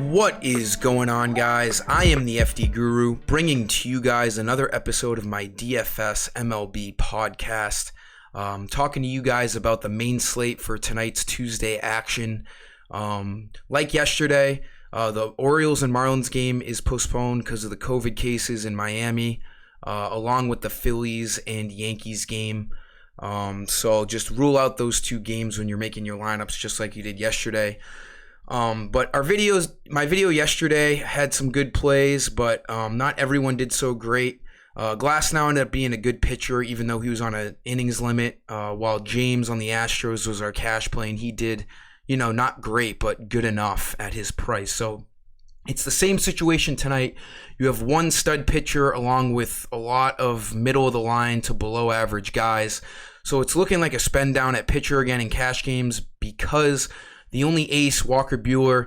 What is going on, guys? I am the FD Guru, bringing to you guys another episode of my DFS MLB podcast. Talking to you guys about the main slate for tonight's Tuesday action. Like yesterday, the Orioles and Marlins game is postponed because of the COVID cases in Miami, along with the Phillies and Yankees game. So just rule out those two games when you're making your lineups, just like you did yesterday. But my video yesterday had some good plays, but not everyone did so great. Glasnow ended up being a good pitcher, even though he was on an innings limit, while James on the Astros was our cash play, and he did, not great, but good enough at his price. So it's the same situation tonight. You have one stud pitcher along with a lot of middle of the line to below average guys. So it's looking like a spend down at pitcher again in cash games because the only ace, Walker Buehler,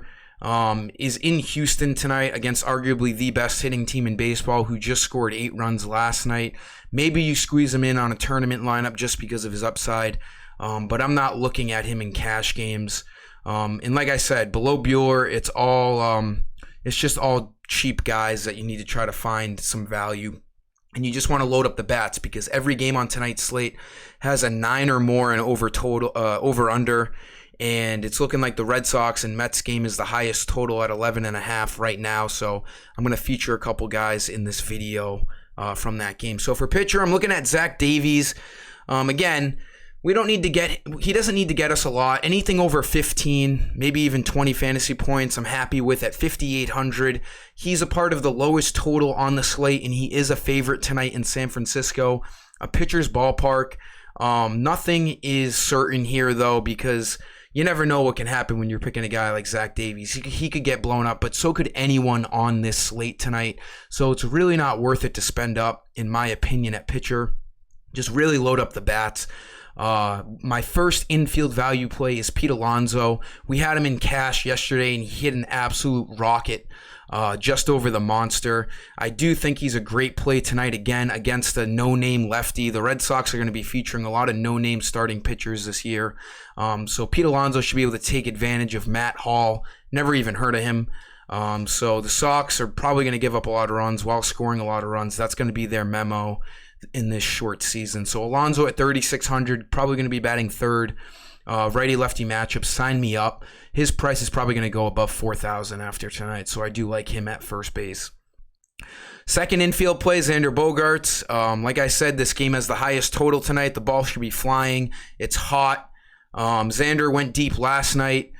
is in Houston tonight against arguably the best hitting team in baseball, who just scored 8 runs last night. Maybe you squeeze him in on a tournament lineup just because of his upside, but I'm not looking at him in cash games. And like I said, below Buehler, it's just all cheap guys that you need to try to find some value. And you just want to load up the bats because every game on tonight's slate has a 9 or more and over under. And it's looking like the Red Sox and Mets game is the highest total at 11.5 right now. So I'm going to feature a couple guys in this video from that game. So for pitcher, I'm looking at Zach Davies. Again, he doesn't need to get us a lot. Anything over 15, maybe even 20 fantasy points, I'm happy with at 5,800. He's a part of the lowest total on the slate, and he is a favorite tonight in San Francisco, a pitcher's ballpark. Nothing is certain here, though, because you never know what can happen when you're picking a guy like Zach Davies. He could get blown up, but so could anyone on this slate tonight. So it's really not worth it to spend up, in my opinion, at pitcher. Just really load up the bats. My first infield value play is Pete Alonso. We had him in cash yesterday, and he hit an absolute rocket just over the monster. I do think he's a great play tonight again against a no-name lefty. The Red Sox are going to be featuring a lot of no-name starting pitchers this year. So Pete Alonso should be able to take advantage of Matt Hall. Never even heard of him. So the Sox are probably going to give up a lot of runs while scoring a lot of runs. That's going to be their memo in this short season. So Alonso at 3,600, probably going to be batting third. Righty-lefty matchup, sign me up. His price is probably going to go above 4,000 after tonight, so I do like him at first base. Second infield play, Xander Bogaerts. Like I said, this game has the highest total tonight. The ball should be flying. It's hot. Xander went deep last night.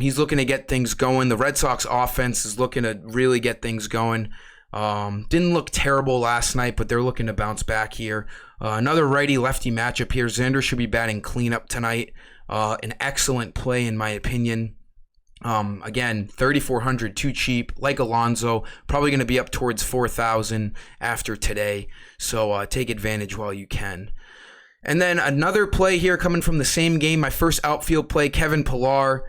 He's looking to get things going. The Red Sox offense is looking to really get things going. Didn't look terrible last night, but they're looking to bounce back here. Another righty-lefty matchup here. Xander should be batting cleanup tonight. An excellent play, in my opinion. Again, 3,400, too cheap. Like Alonso, probably going to be up towards 4,000 after today. So take advantage while you can. And then another play here coming from the same game. My first outfield play, Kevin Pillar.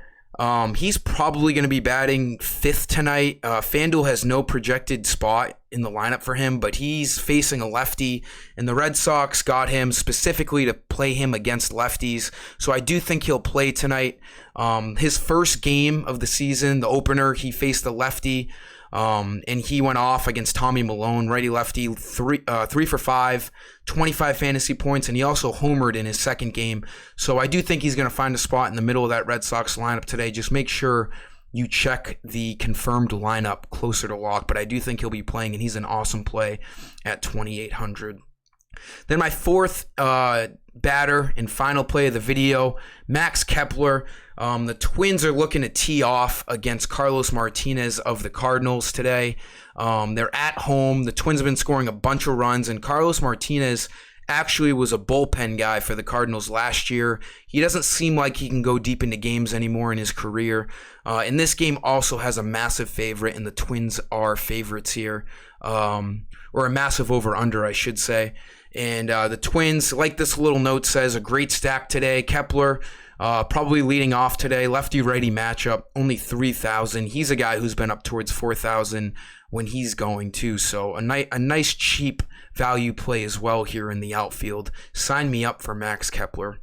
He's probably going to be batting 5th tonight. FanDuel has no projected spot in the lineup for him, but he's facing a lefty, and the Red Sox got him specifically to play him against lefties. So I do think he'll play tonight. His first game of the season, the opener, he faced a lefty, and he went off against Tommy Milone, righty-lefty, 3 for 5, 25 fantasy points, and he also homered in his second game. So I do think he's going to find a spot in the middle of that Red Sox lineup today. Just make sure you check the confirmed lineup closer to lock, but I do think he'll be playing, and he's an awesome play at 2,800. Then my fourth batter and final play of the video, Max Kepler. The Twins are looking to tee off against Carlos Martinez of the Cardinals today. They're at home. The Twins have been scoring a bunch of runs, and Carlos Martinez actually was a bullpen guy for the Cardinals last year. He doesn't seem like he can go deep into games anymore in his career. And this game also has a massive favorite, and the Twins are favorites here, or a massive over-under, I should say. And the Twins, like this little note says, a great stack today. Kepler probably leading off today. Lefty-righty matchup, only 3,000. He's a guy who's been up towards 4,000 when he's going too. So a nice cheap value play as well here in the outfield. Sign me up for Max Kepler.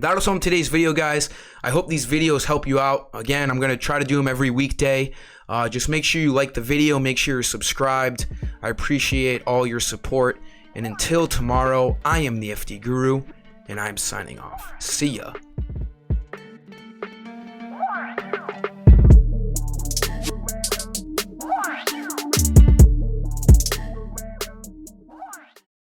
That was all in today's video, guys. I hope these videos help you out. Again, I'm going to try to do them every weekday. Just make sure you like the video. Make sure you're subscribed. I appreciate all your support. And until tomorrow, I am the FD Guru, and I'm signing off. See ya.